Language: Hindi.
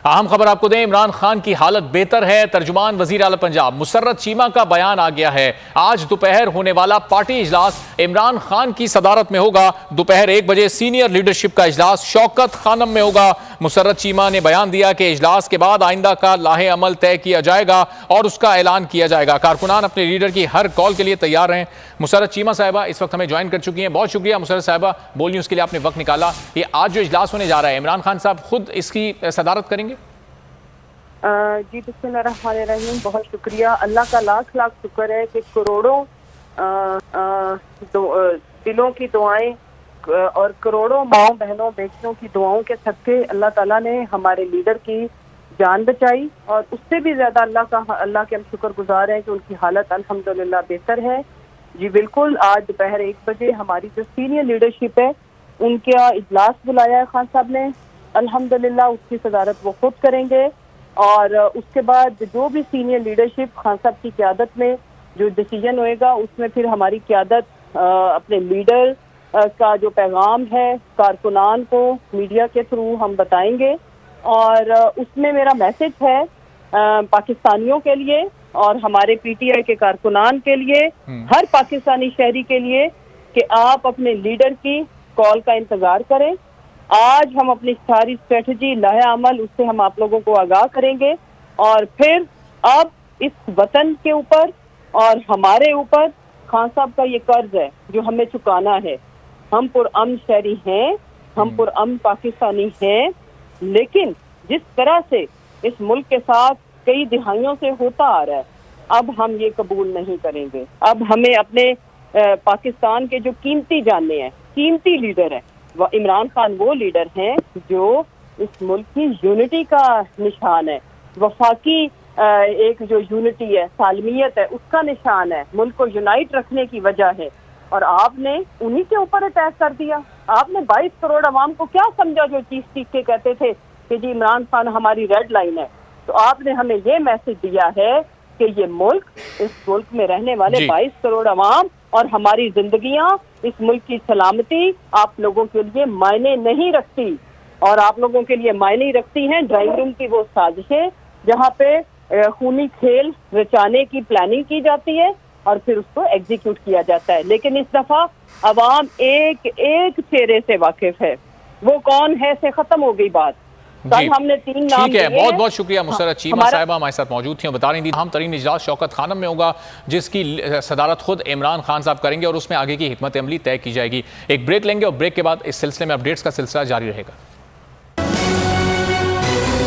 अहम खबर आपको दें, इमरान खान की हालत बेहतर है। तर्जुमान वजीर आला पंजाब मुसर्रत चीमा का बयान आ गया है। आज दोपहर होने वाला पार्टी इजलास इमरान खान की सदारत में होगा। दोपहर 1 बजे सीनियर लीडरशिप का इजलास शौकत खानम में होगा। मुसर्रत चीमा ने बयान दिया कि इजलास के बाद आइंदा का लाहे अमल तय किया जाएगा और उसका ऐलान किया जाएगा। कारकुनान अपने लीडर की हर कॉल के लिए तैयार हैं। मुसर्रत चीमा साहिबा इस वक्त हमें ज्वाइन कर चुकी हैं। बहुत शुक्रिया मुसर्रत साहिबा, बोल न्यूज़ के लिए आपने वक्त निकाला। ये आज जो इजलास होने जा रहा है, इमरान खान साहब खुद इसकी सदारत करेंगे? जी बिस्मिल्लाहिर्रहमानिर्रहीम, बहुत शुक्रिया। अल्लाह का लाख लाख शुक्र है कि करोड़ों दिलों की दुआएं और करोड़ों माओ बहनों बेटियों की दुआओं के सदके अल्लाह ताला ने हमारे लीडर की जान बचाई। और उससे भी ज्यादा अल्लाह के हम शुक्रगुजार हैं कि उनकी हालत अल्हम्दुलिल्लाह बेहतर है। जी बिल्कुल, आज दोपहर 1 बजे हमारी जो सीनियर लीडरशिप है उनका इजलास बुलाया है खान साहब ने। अल्हम्दुलिल्लाह उसकी सदारत वो खुद करेंगे और उसके बाद जो भी सीनियर लीडरशिप खान साहब की क़यादत में जो डिसीजन होएगा उसमें फिर हमारी क़यादत अपने लीडर का जो पैगाम है कारकुनान को मीडिया के थ्रू हम बताएंगे। और उसमें मेरा मैसेज है पाकिस्तानियों के लिए और हमारे पीटीआई के कारकुनान के लिए, हर पाकिस्तानी शहरी के लिए, कि आप अपने लीडर की कॉल का इंतजार करें। आज हम अपनी सारी स्ट्रेटजी लाहे अमल उससे हम आप लोगों को आगाह करेंगे और फिर अब इस वतन के ऊपर और हमारे ऊपर खान साहब का ये कर्ज है जो हमें चुकाना है। हम पुरअमन शहरी हैं, हम पुरअमन पाकिस्तानी हैं, लेकिन जिस तरह से इस मुल्क के साथ कई दिहाइयों से होता आ रहा है, अब हम ये कबूल नहीं करेंगे। अब हमें अपने पाकिस्तान के जो कीमती जाने हैं, कीमती लीडर है, वह इमरान खान वो लीडर हैं जो इस मुल्क की यूनिटी का निशान है, वफाकी एक जो यूनिटी है, सालमियत है, उसका निशान है, मुल्क को यूनाइट रखने की वजह है। और आपने उन्हीं के ऊपर अटैक कर दिया। आपने 22 करोड़ अवाम को क्या समझा जो चीख के कहते थे कि जी इमरान खान हमारी रेड लाइन है। तो आपने हमें ये मैसेज दिया है कि ये मुल्क, इस मुल्क में रहने वाले 22 करोड़ अवाम और हमारी जिंदगियां, इस मुल्क की सलामती आप लोगों के लिए मायने नहीं रखती। और आप लोगों के लिए मायने रखती हैं ड्राइंग रूम की वो साजिशें जहाँ पे खूनी खेल रचाने की प्लानिंग की जाती है और फिर उसको एग्जीक्यूट किया जाता है। लेकिन इस दफा अवाम एक एक चेहरे से वाकिफ है, वो कौन है से खत्म हो गई बात। कल हमने 3 नाम ठीक है, बहुत बहुत शुक्रिया मुसर्रत चीमा साहिबा हमारे साथ मौजूद थी और बता रही थी अहम तरीन इजलास शौकत खानम में होगा जिसकी सदारत खुद इमरान खान साहब करेंगे और उसमें आगे की हिकमत अमली तय की जाएगी। एक ब्रेक लेंगे और ब्रेक के बाद इस सिलसिले में अपडेट्स का सिलसिला जारी रहेगा।